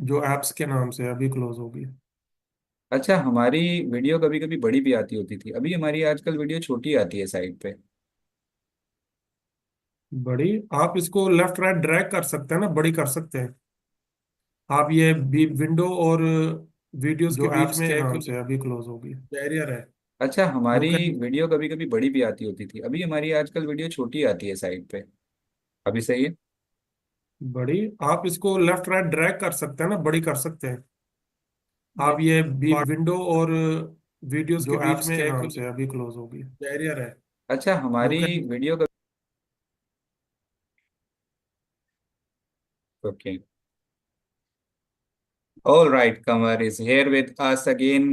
जो एप्स के नाम से अभी क्लोज होगी। अच्छा, हमारी वीडियो कभी कभी बड़ी भी आती होती थी, अभी हमारी आजकल वीडियो छोटी आती है साइड पे। बड़ी? आप इसको लेफ्ट राइट ड्रैग कर सकते हैं ना, बड़ी कर सकते हैं। आप ये विंडो और वीडियोस के जो बीच एप्स में के नाम कुछ। से अभी क्लोज होगी, बैरियर है। अच्छा, यू हमारी कैन। वीडियो कभी कभी बड़ी भी आती होती थी, अभी हमारी आजकल वीडियो छोटी आती है साइड पे। अभी सही है। बड़ी? आप इसको लेफ्ट राइट ड्रैग कर सकते हैं ना, बड़ी कर सकते हैं। ये आप ये विंडो और वीडियोस के जो बीच एप्स में के नाम कुछ। से अभी क्लोज होगी, बैरियर है। अच्छा, यू हमारी कैन। वीडियो का। Okay. All right, Kamar is here with us again.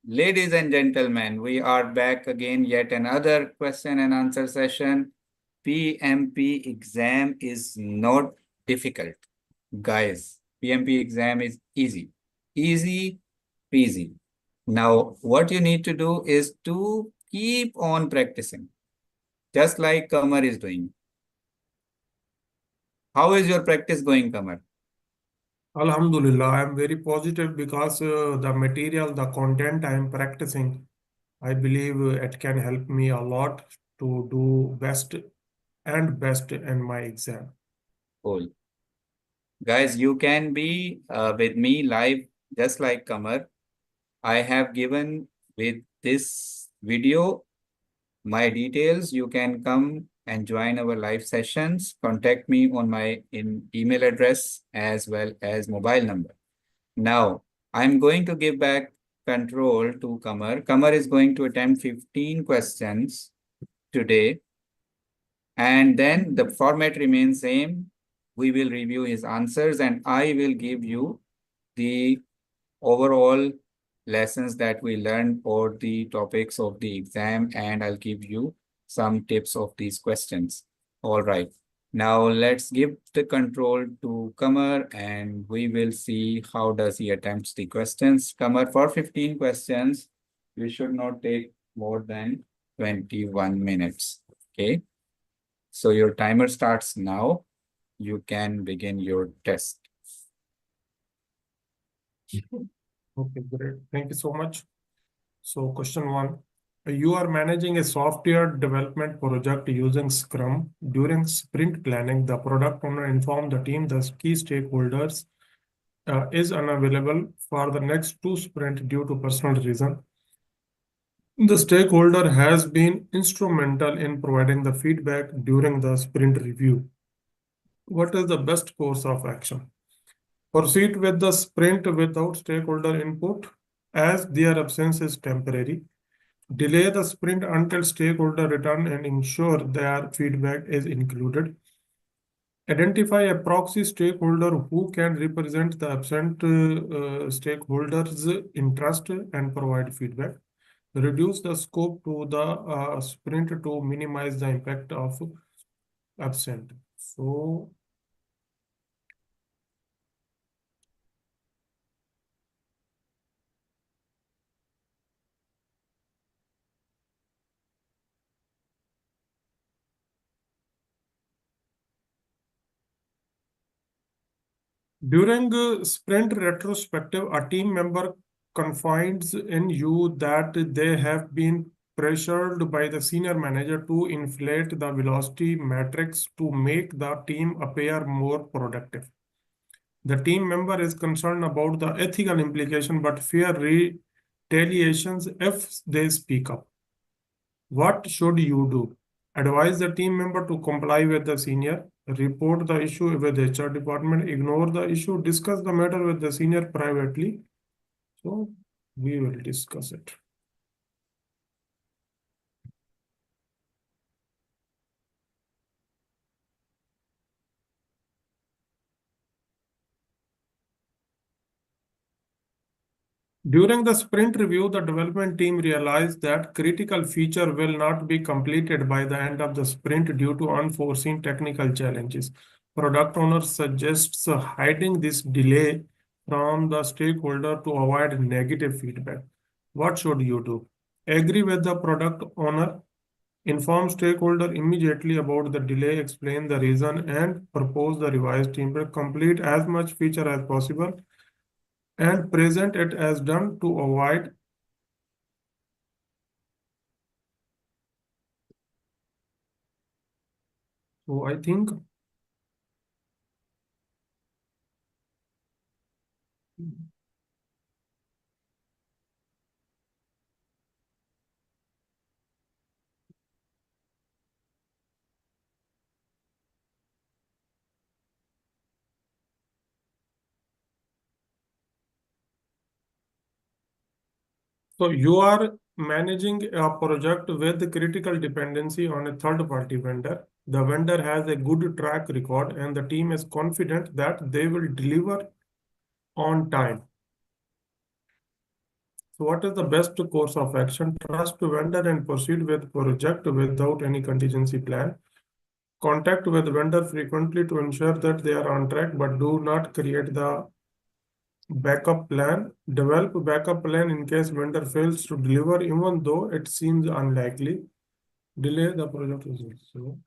Ladies and gentlemen, we are back again, yet another question and answer session. PMP exam is not difficult. Guys, PMP exam is easy. Easy peasy. Now, what you need to do is to keep on practicing, just like Kamar is doing. How is your practice going, Kamar? Alhamdulillah, I am very positive because the material, the content I am practicing, I believe it can help me a lot to do best and best in my exam. Cool. Guys, you can be with me live, just like Kamar. I have given with this video my details. You can come and join our live sessions. Contact me on my email address as well as mobile number. Now, I'm going to give back control to Kamar. Kamar is going to attempt 15 questions today, and then the format remains same. We will review his answers, and I will give you the overall lessons that we learned or the topics of the exam, and I'll give you some tips of these questions. All right. Now let's give the control to Kamar and we will see how does he attempts the questions. Kamar, for 15 questions, you should not take more than 21 minutes. Okay. So your timer starts now. You can begin your test. Okay, great. Thank you so much. So, question one. You are managing a software development project using Scrum. During sprint planning, the product owner informed the team the key stakeholders is unavailable for the next two sprint due to personal reason. The stakeholder has been instrumental in providing the feedback during the sprint review. What is the best course of action? Proceed with the sprint without stakeholder input as their absence is temporary. Delay the sprint until stakeholder return and ensure their feedback is included. Identify a proxy stakeholder who can represent the absent stakeholders' interest and provide feedback. Reduce the scope to the sprint to minimize the impact of absent. So, during sprint retrospective, a team member confides in you that they have been pressured by the senior manager to inflate the velocity matrix to make the team appear more productive. The team member is concerned about the ethical implication but fear retaliations if they speak up. What should you do? Advise the team member to comply with the senior, report the issue with the HR department, ignore the issue, discuss the matter with the senior privately. So we will discuss it. During the sprint review, the development team realized that critical feature will not be completed by the end of the sprint due to unforeseen technical challenges. Product owner suggests hiding this delay from the stakeholder to avoid negative feedback. What should you do? Agree with the product owner, inform stakeholder immediately about the delay, explain the reason, and propose the revised template. Complete as much feature as possible. and present it as done to avoid so I think so you are managing a project with critical dependency on a third party vendor. The vendor has a good track record and the team is confident that they will deliver on time. So what is the best course of action? Trust vendor and proceed with project without any contingency plan. Contact with vendor frequently to ensure that they are on track, but do not create the backup plan. Develop backup plan in case vendor fails to deliver, even though it seems unlikely. Delay the project results. So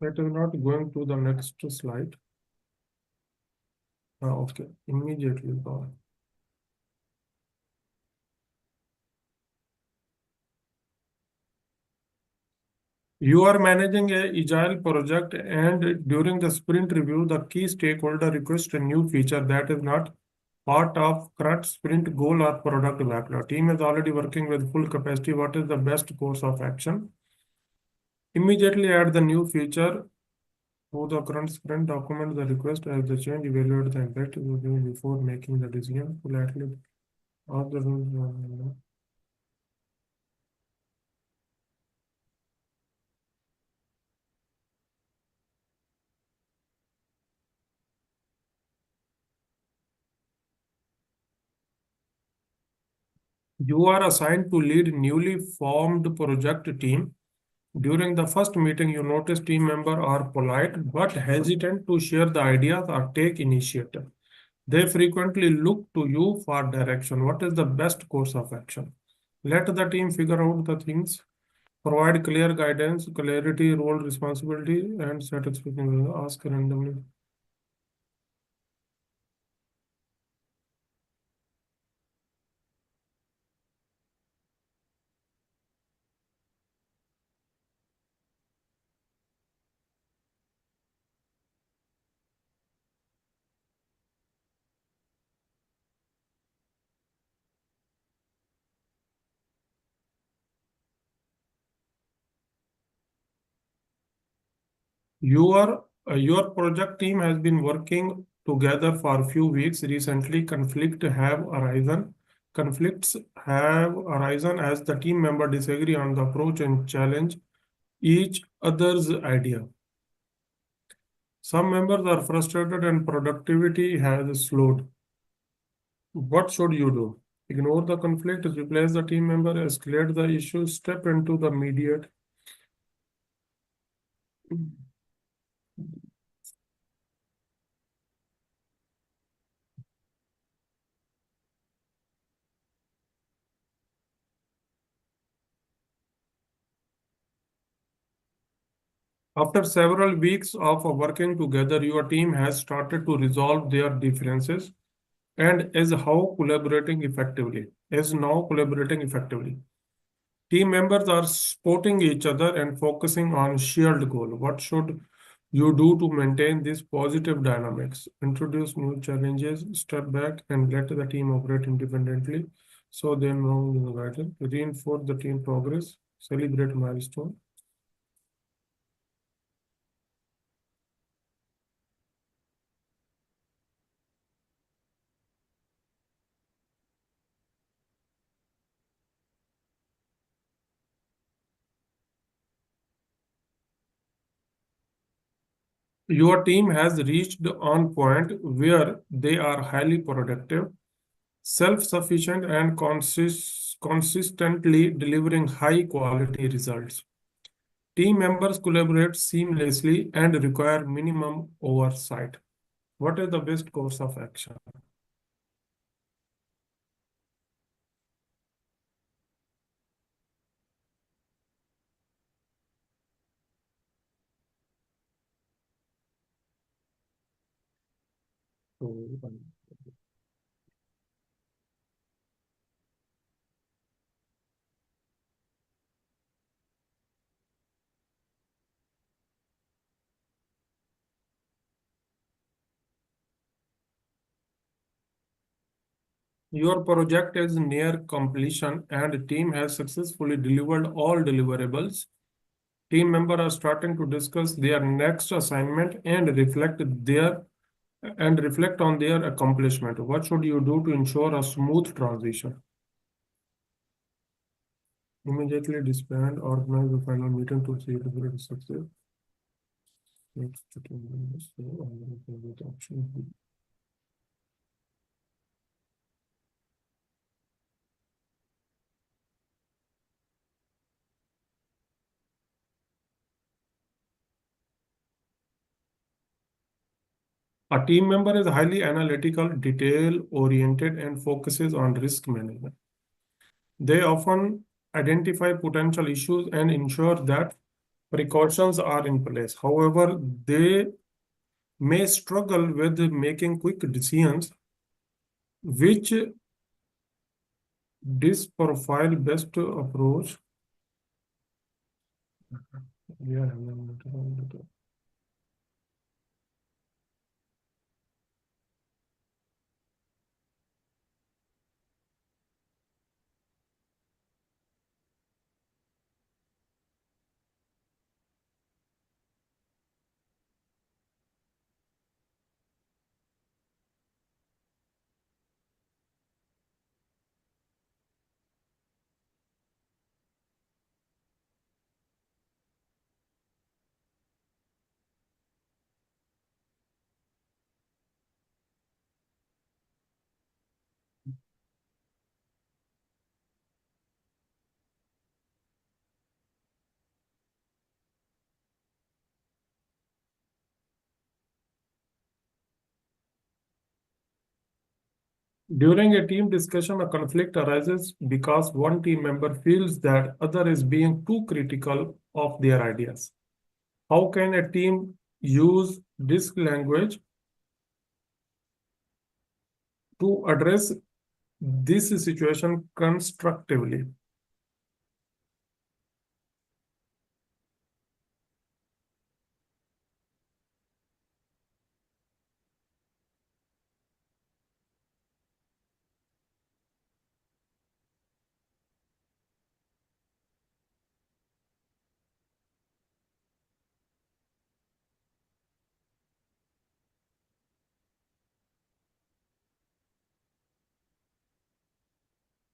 that is not going to the next slide. Okay, immediately. You are managing a agile project and during the sprint review, the key stakeholder requests a new feature that is not part of current sprint goal or product backlog. Team is already working with full capacity. What is the best course of action? Immediately add the new feature to the current sprint, document the request as the change, evaluate the impact before making the decision. Politely ask the rules. You are assigned to lead newly formed project team. During the first meeting, you notice team members are polite but hesitant to share the ideas or take initiative. They frequently look to you for direction. What is the best course of action? Let the team figure out the things, provide clear guidance, clarity, role, responsibility, and set expectations. Ask randomly. Your project team has been working together for a few weeks. Recently, Conflicts have arisen as the team member disagree on the approach and challenge each other's idea. Some members are frustrated and productivity has slowed. What should you do? Ignore the conflict, replace the team member, escalate the issue, step into the mediate. After several weeks of working together, your team has started to resolve their differences and is now collaborating effectively. Team members are supporting each other and focusing on shared goal. What should you do to maintain this positive dynamics? Introduce new challenges, step back, and let the team operate independently so they know the guidance. Reinforce the team progress, celebrate milestone. Your team has reached on point where they are highly productive, self-sufficient, and consistently delivering high quality results. Team members collaborate seamlessly and require minimum oversight. What is the best course of action? So, your project is near completion and team has successfully delivered all deliverables. Team members are starting to discuss their next assignment and reflect on their accomplishment. What should you do to ensure a smooth transition? Immediately disband, organize the final meeting to see if it is success. Next, option. A team member is highly analytical, detail-oriented, and focuses on risk management. They often identify potential issues and ensure that precautions are in place. However, they may struggle with making quick decisions, which this profile best approach. Yeah. During a team discussion, a conflict arises because one team member feels that other is being too critical of their ideas. How can a team use this language to address this situation constructively?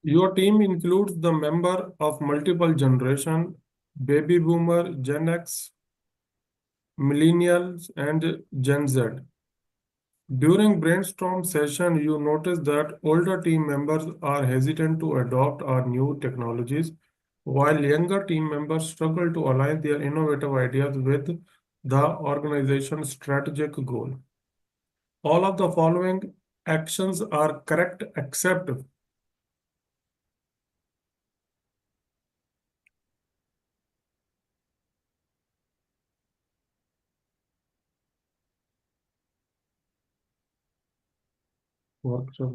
Your team includes the member of multiple generation, baby boomer, Gen X, millennials, and Gen Z. During brainstorm session, you notice that older team members are hesitant to adopt our new technologies, while younger team members struggle to align their innovative ideas with the organization's strategic goal. All of the following actions are correct except workshop.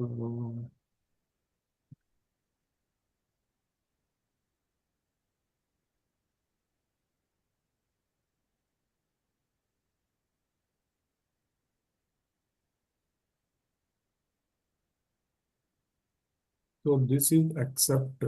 So this is accept.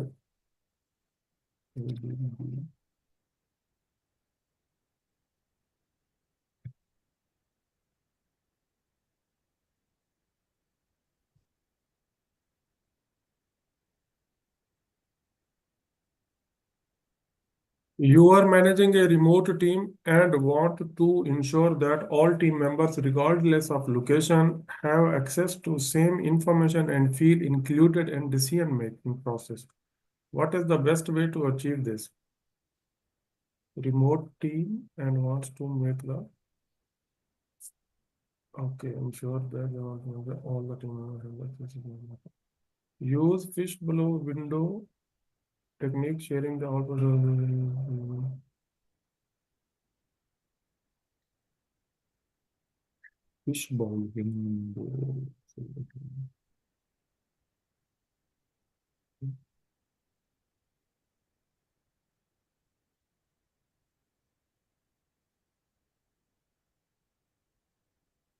You are managing a remote team and want to ensure that all team members, regardless of location, have access to same information and feel included in decision-making process. What is the best way to achieve this? remote team and wants to make the, okay, ensure that all the team members have access to the- use fishbowl window technique, sharing the all. Fishbowl window.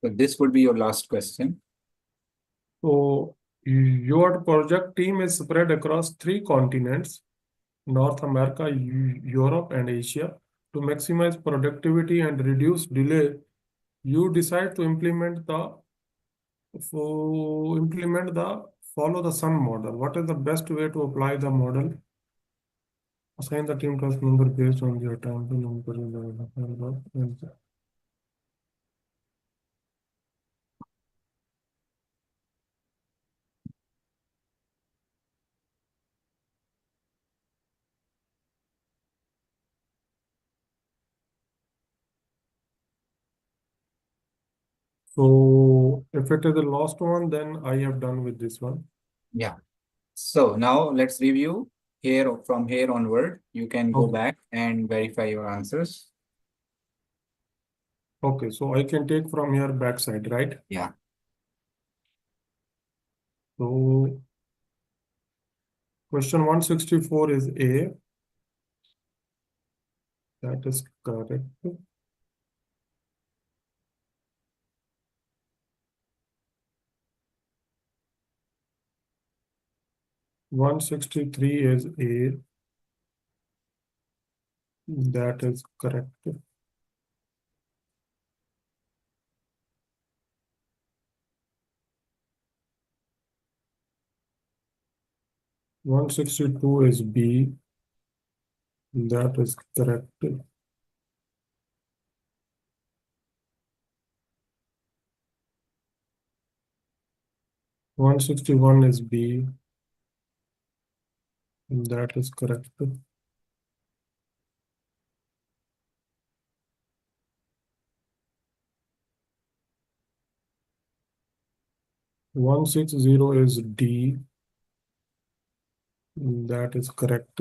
So this would be your last question. So your project team is spread across three continents, North America, Europe, and Asia. To maximize productivity and reduce delay, you decide to implement the follow the sun model. What is the best way to apply the model? Assign the team task number based on their time to number. So if it is the last one, then I have done with this one. Yeah. So now let's review here from here onward. You can go Okay. back and verify your answers. Okay, so I can take from your backside, right? Yeah. So question 164 is A. That is correct. 163 is A. That is correct. 162 is B. That is correct. 161 is B. That is correct. 160 is D. That is correct.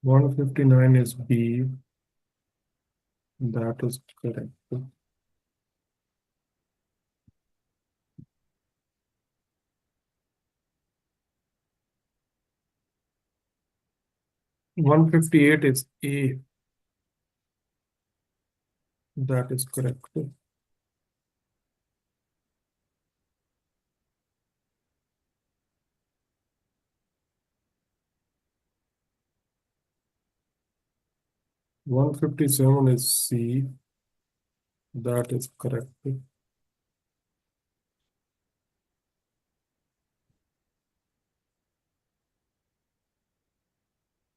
159 is B. That is correct. 158 is A. That is correct. 157 is C. That is correct.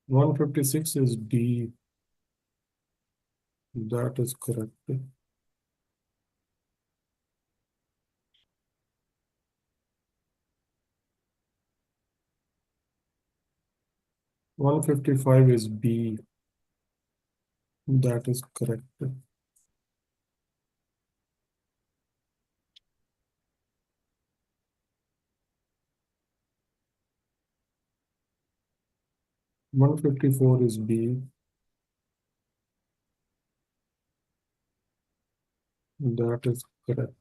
156 is D. That is correct. 155 is B. That is correct. 154 is B. That is correct.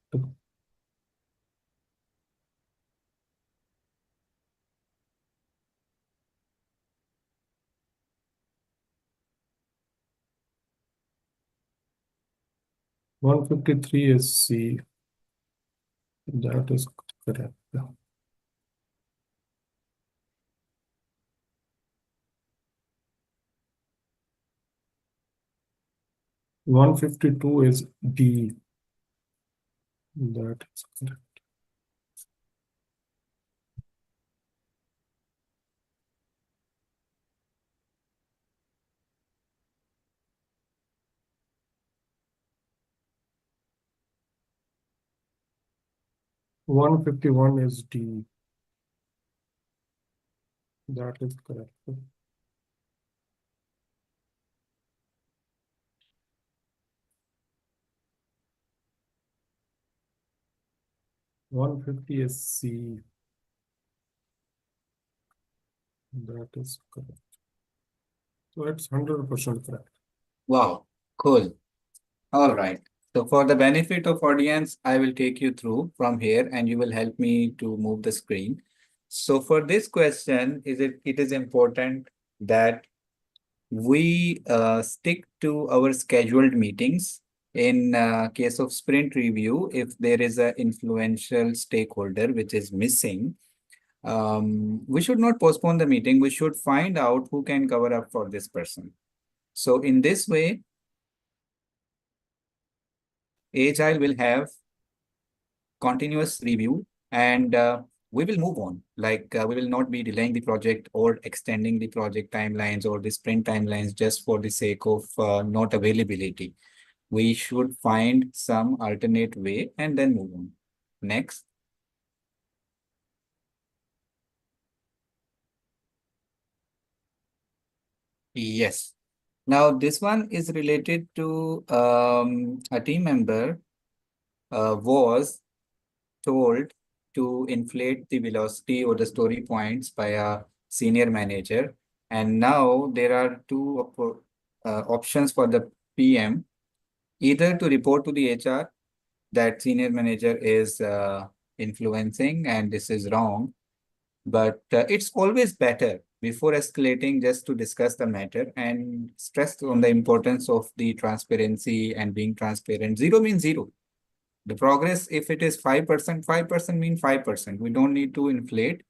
153 is C. That is correct. 152 is D. That is correct. 151 is D. That is correct. 150 is C. That is correct. So it's 100% correct. Wow, cool. All right. So for the benefit of audience, I will take you through from here and you will help me to move the screen. So for this question, it is important that we stick to our scheduled meetings. In case of sprint review, if there is an influential stakeholder which is missing, we should not postpone the meeting. We should find out who can cover up for this person. So in this way, Agile will have continuous review and we will move on. Like we will not be delaying the project or extending the project timelines or the sprint timelines just for the sake of not availability. We should find some alternate way and then move on. Next. Yes. Now this one is related to a team member was told to inflate the velocity or the story points by a senior manager. And now there are two options for the PM, either to report to the HR that senior manager is influencing and this is wrong. But it's always better before escalating just to discuss the matter and stress on the importance of the transparency and being transparent. Zero means zero. The progress, if it is 5%, 5% means 5%. We don't need to inflate.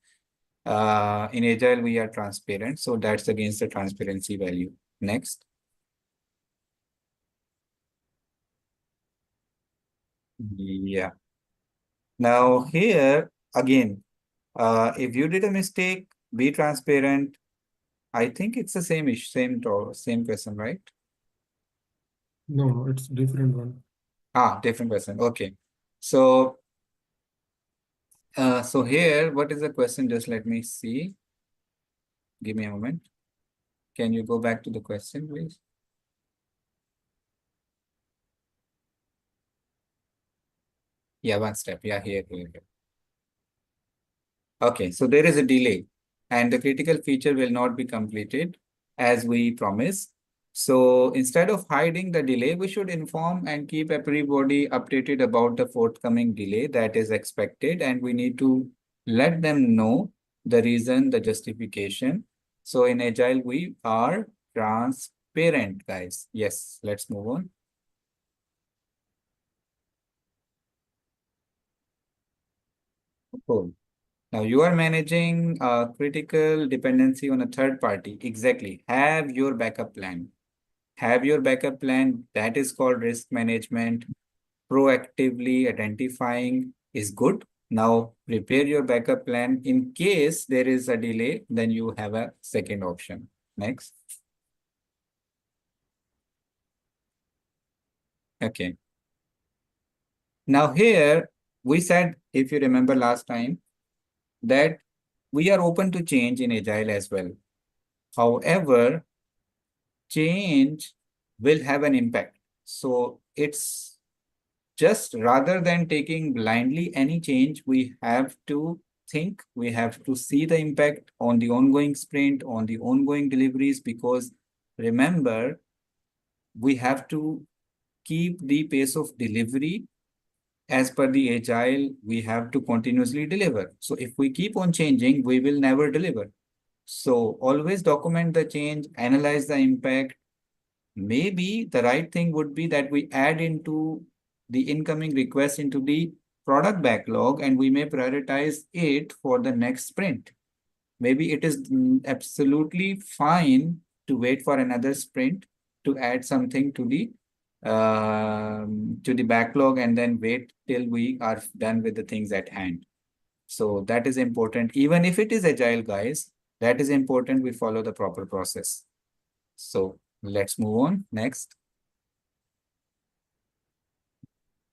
In Agile, we are transparent. So that's against the transparency value. Next. Yeah. Now here, again, if you did a mistake, be transparent. I think it's the same issue, same question, right? No, it's different one. Different question. Okay. So, so here, what is the question? Just let me see. Give me a moment. Can you go back to the question, please? Yeah, one step. Yeah, here. Okay, so there is a delay and the critical feature will not be completed as we promised. So instead of hiding the delay, we should inform and keep everybody updated about the forthcoming delay that is expected. And we need to let them know the reason, the justification. So in Agile, we are transparent, guys. Yes, let's move on. Cool. Now you are managing a critical dependency on a third party. Exactly. Have your backup plan. Have your backup plan. That is called risk management. Proactively identifying is good. Now prepare your backup plan. In case there is a delay, then you have a second option. Next. Okay. Now here we said, if you remember last time, that we are open to change in Agile as well. However, change will have an impact. So it's just rather than taking blindly any change, we have to think, we have to see the impact on the ongoing sprint, on the ongoing deliveries, because remember, we have to keep the pace of delivery as per the agile, we have to continuously deliver. So if we keep on changing, we will never deliver. So always document the change, analyze the impact. Maybe the right thing would be that we add into the incoming request into the product backlog and we may prioritize it for the next sprint. Maybe it is absolutely fine to wait for another sprint to add something to the backlog and then wait till we are done with the things at hand. So that is important. Even if it is agile, guys, that is important. We follow the proper process. So let's move on. Next.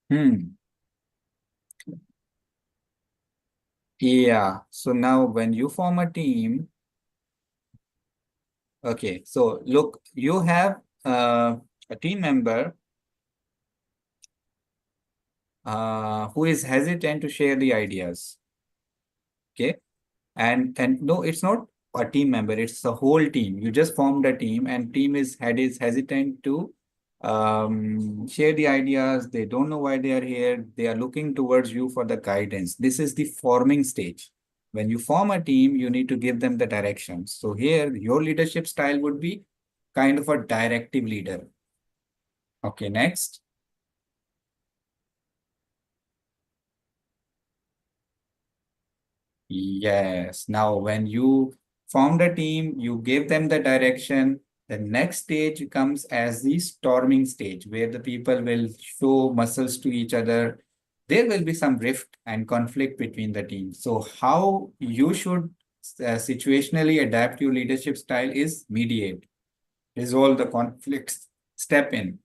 Hmm. Yeah. So now when you form a team, okay, so look, you have a team member who is hesitant to share the ideas. Okay. And no, it's not a team member, it's the whole team. You just formed a team and team is hesitant to share the ideas. They don't know why they are here. They are looking towards you for the guidance. This is the forming stage. When you form a team, you need to give them the direction. So here, your leadership style would be kind of a directive leader. Okay, next. Yes. Now, when you formed a team, you gave them the direction. The next stage comes as the storming stage, where the people will show muscles to each other. There will be some rift and conflict between the teams. So, how you should situationally adapt your leadership style is mediate, resolve the conflicts, step in,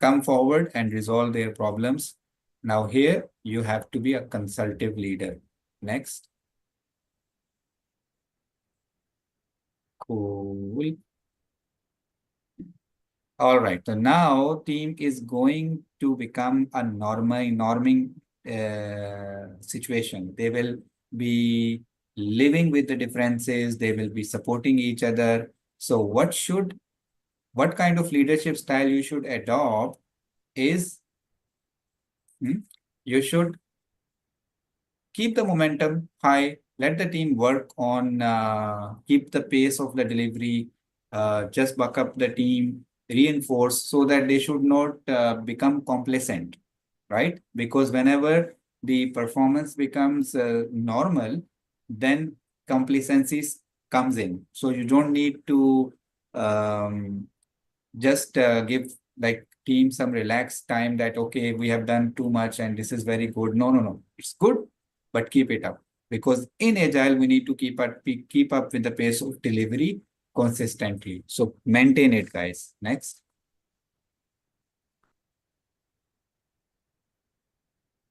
come forward and resolve their problems. Now, here you have to be a consultative leader. Next. Cool. All right. So now team is going to become a norming situation. They will be living with the differences. They will be supporting each other. So what kind of leadership style you should adopt is hmm, you should keep the momentum high, let the team work on keep the pace of the delivery, just buck up the team, reinforce so that they should not become complacent, right? Because whenever the performance becomes normal, then complacency comes in. So you don't need to um, just give like team some relaxed time that okay, we have done too much and this is very good. No, it's good, but keep it up, because in agile we need to keep up with the pace of delivery consistently. So maintain it, guys. Next.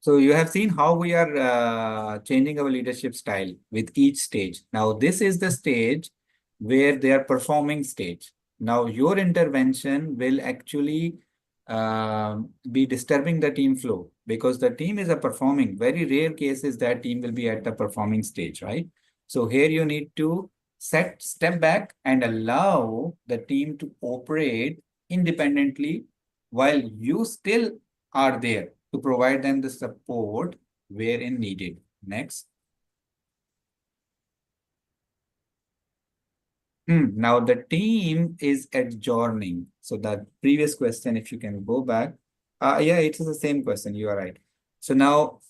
So you have seen how we are changing our leadership style with each stage. Now this is the stage where they are performing stage. Now your intervention will actually be disturbing the team flow, because the team is a performing. Very rare cases that team will be at the performing stage, right? So here you need to step back and allow the team to operate independently while you still are there to provide them the support wherein needed. Next. Now the team is adjourning. So the previous question, if you can go back. Yeah, it is the same question. You are right. So now,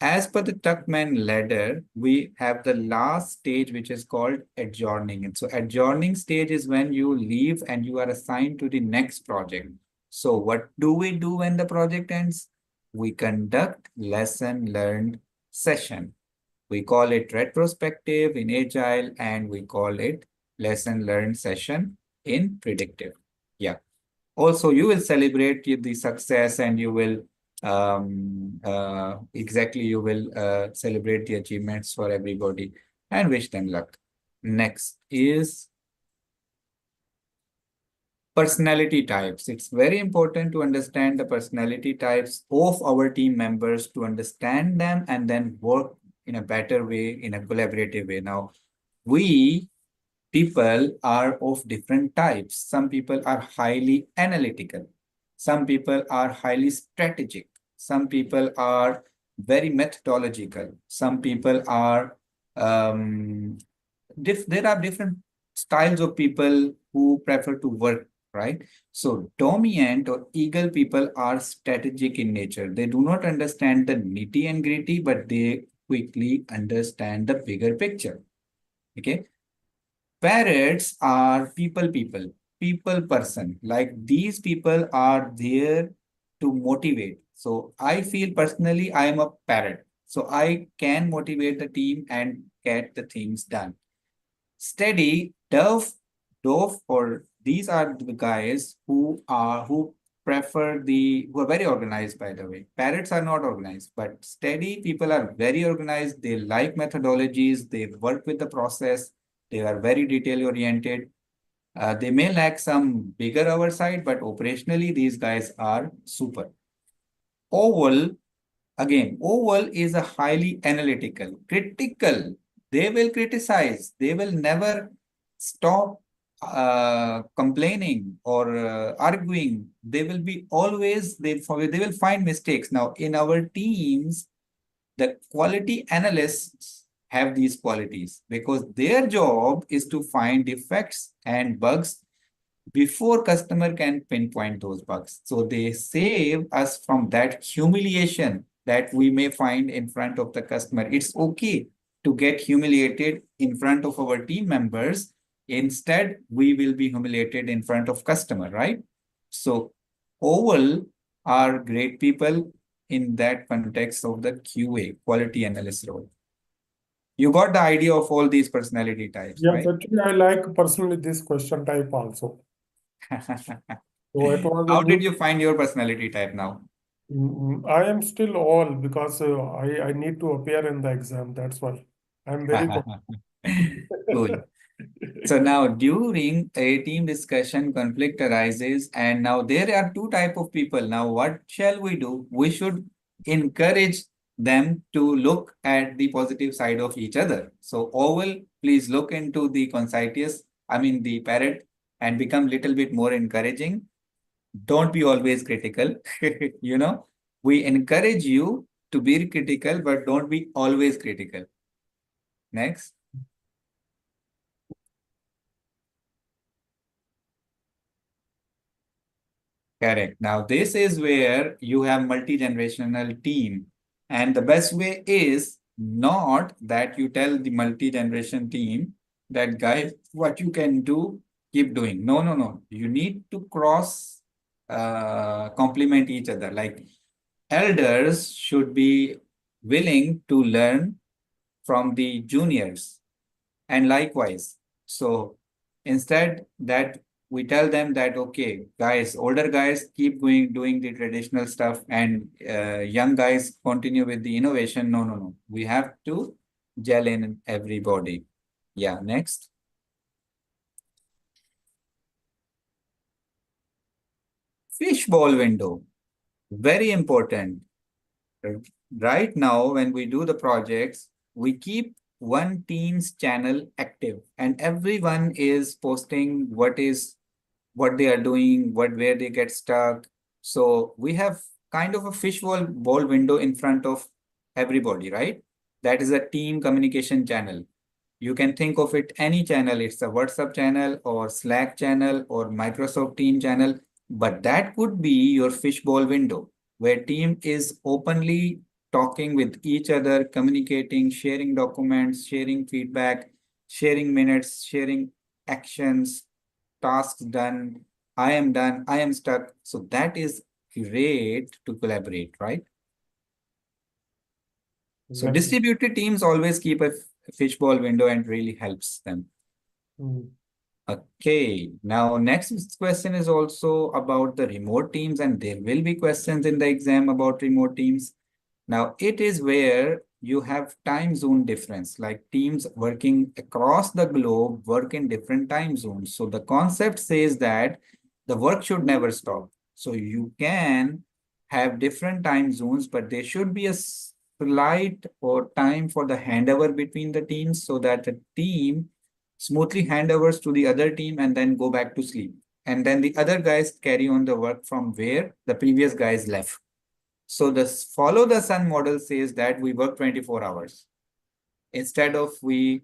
as per the Tuckman ladder, we have the last stage, which is called adjourning. And so adjourning stage is when you leave and you are assigned to the next project. So what do we do when the project ends? We conduct lesson learned session. We call it retrospective in Agile, and we call it lesson learned session in predictive. Yeah. Also, you will celebrate the success and you will exactly you will celebrate the achievements for everybody and wish them luck. Next is personality types. It's very important to understand the personality types of our team members, to understand them and then work in a better way, in a collaborative way. Now, we people are of different types. Some people are highly analytical. Some people are highly strategic. Some people are very methodological. Some people are um, there are different styles of people who prefer to work, right? So dominant or eagle people are strategic in nature. They do not understand the nitty and gritty, but they quickly understand the bigger picture. Okay. Parrots are people person. Like these people are there to motivate. So I feel personally I am a parrot. So I can motivate the team and get the things done. Steady, Dove, or these are the guys who prefer who are very organized, by the way. Parrots are not organized, but steady people are very organized. They like methodologies. They work with the process. They are very detail oriented. They may lack some bigger oversight, but operationally, these guys are super. Oval, again, Oval is a highly analytical, critical. They will criticize. They will never stop complaining or arguing. They will be always, they will find mistakes. Now, in our teams, the quality analysts have these qualities because their job is to find defects and bugs before customer can pinpoint those bugs. So they save us from that humiliation that we may find in front of the customer. It's okay to get humiliated in front of our team members. Instead, we will be humiliated in front of customer, right? So Oval are great people in that context of the QA, quality analyst role. You got the idea of all these personality types, Yes, right? actually, I like personally this question type also. So it was a How did good. you find your personality type now? I am still all because I need to appear in the exam. That's why I'm very good. Cool. So now during a team discussion, conflict arises, and now there are two type of people. Now, what shall we do? We should encourage them to look at the positive side of each other. So Oval, please look into the conscientious, I mean the parrot, and become little bit more encouraging. Don't be always critical. You know, we encourage you to be critical, but don't be always critical. Next. Correct. Now, this is where you have multi-generational team. And the best way is not that you tell the multi-generation team that, guys, what you can do, keep doing. No, no, no. You need to cross complement each other. Like elders should be willing to learn from the juniors and likewise. So instead that we tell them that, okay, guys, older guys keep going doing the traditional stuff and young guys continue with the innovation. No, no, no. We have to gel in everybody. Yeah, next. Fishbowl window. Very important. Right now, when we do the projects, we keep one team's channel active and everyone is posting what they are doing, where they get stuck. So we have kind of a fishbowl ball window in front of everybody, right? That is a team communication channel. You can think of it any channel. It's a WhatsApp channel or Slack channel or Microsoft Team channel, but that could be your fishbowl window where team is openly talking with each other, communicating, sharing documents, sharing feedback, sharing minutes, sharing actions, tasks done, I am stuck. So that is great to collaborate, right? So Exactly. distributed teams always keep a fishbowl window and really helps them. Mm. Okay, now next question is also about the remote teams, and there will be questions in the exam about remote teams. Now, it is where you have time zone difference, like teams working across the globe work in different time zones. So the concept says that the work should never stop. So you can have different time zones, but there should be a slight or time for the handover between the teams so that the team smoothly handovers to the other team and then go back to sleep. And then the other guys carry on the work from where the previous guys left. So the follow the sun model says that we work 24 hours. Instead of we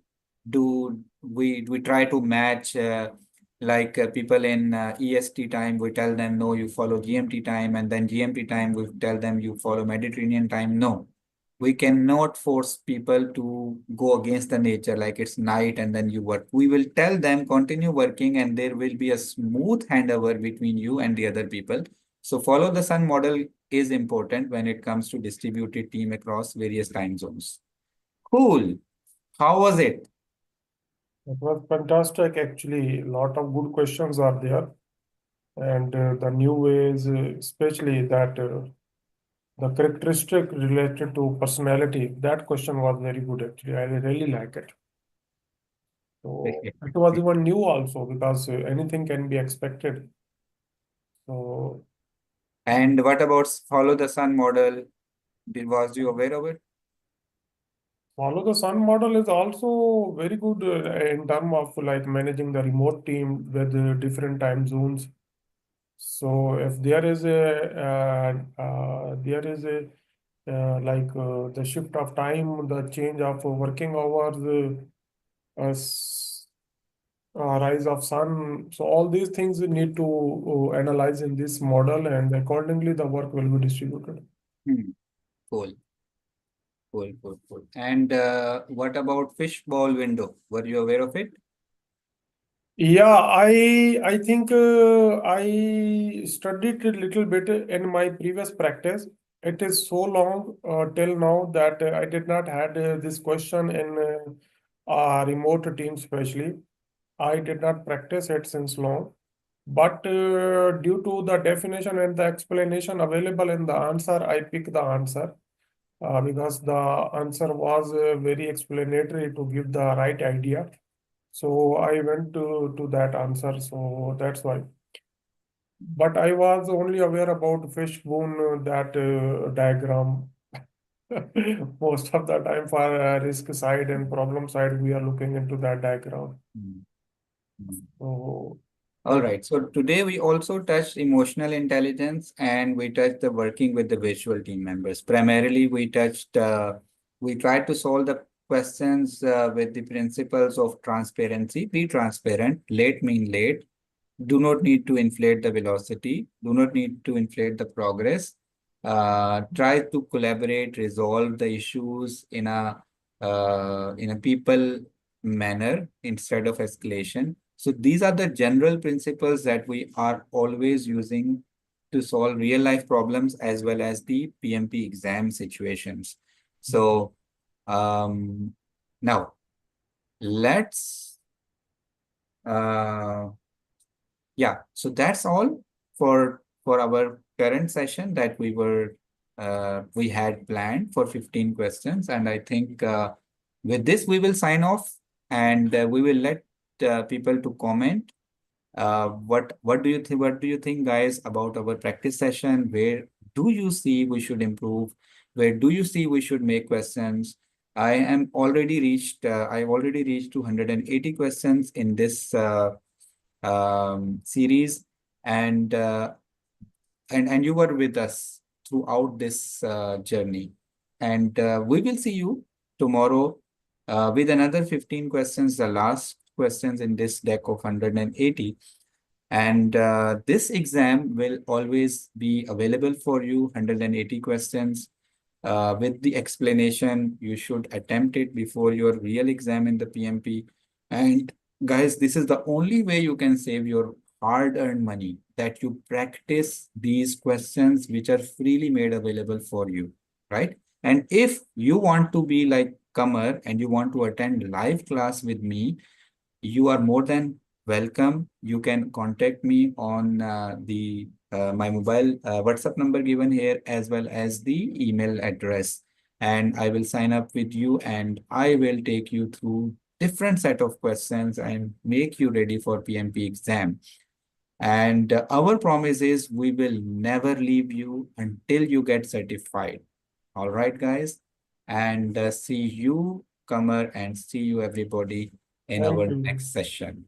try to match people in EST time, we tell them, no, you follow GMT time, and then GMT time, we tell them you follow Mediterranean time. No, we cannot force people to go against the nature like it's night and then you work. We will tell them continue working and there will be a smooth handover between you and the other people. So follow the sun model is important when it comes to distributed team across various time zones. Cool. How was it? It was fantastic, actually. A lot of good questions are there. And the new ways, especially that the characteristic related to personality, that question was very good actually. I really like it. So it was even new also because anything can be expected. So And what about follow the sun model? Was you aware of it? follow the sun model is also very good in terms of like managing the remote team with different time zones. So if there is a like the shift of time, the change of working hours, rise of sun. So all these things we need to analyze in this model, and accordingly the work will be distributed. Hmm. Cool, cool. And what about fishbowl window? Were you aware of it? Yeah, I think I studied a little bit in my previous practice. It is so long till now that I did not had this question in remote team especially. I did not practice it since long. But due to the definition and the explanation available in the answer, I picked the answer because the answer was very explanatory to give the right idea. So I went to that answer. So that's why. But I was only aware about fishbone that diagram. Most of the time for risk side and problem side, we are looking into that diagram. Hmm. Hmm. So All that right. So today we also touched emotional intelligence and we touched the working with the virtual team members. Primarily, we tried to solve the questions with the principles of transparency. Be transparent. Late mean late. Do not need to inflate the velocity, do not need to inflate the progress. Try to collaborate, resolve the issues in a people manner instead of escalation. So these are the general principles that we are always using to solve real life problems as well as the PMP exam situations. So um, now let's uh, yeah, so that's all for our current session that we had planned for 15 questions, and I think with this we will sign off, and we will let people to comment what do you think? What do you think, guys, about our practice session? Where do you see we should improve? Where do you see we should make questions? I've already reached 280 questions in this series, and and you were with us throughout this journey. And we will see you tomorrow with another 15 questions, the last questions in this deck of 180. And this exam will always be available for you, 180 questions. With the explanation, you should attempt it before your real exam in the PMP. And guys, this is the only way you can save your hard-earned money, that you practice these questions which are freely made available for you, right? And if you want to be like Kamar and you want to attend live class with me, you are more than welcome. You can contact me on the my mobile WhatsApp number given here, as well as the email address. And I will sign up with you and I will take you through different set of questions and make you ready for PMP exam. And our promise is we will never leave you until you get certified. All right, guys. And see you, Kamar, and see you everybody in thank our you. next session.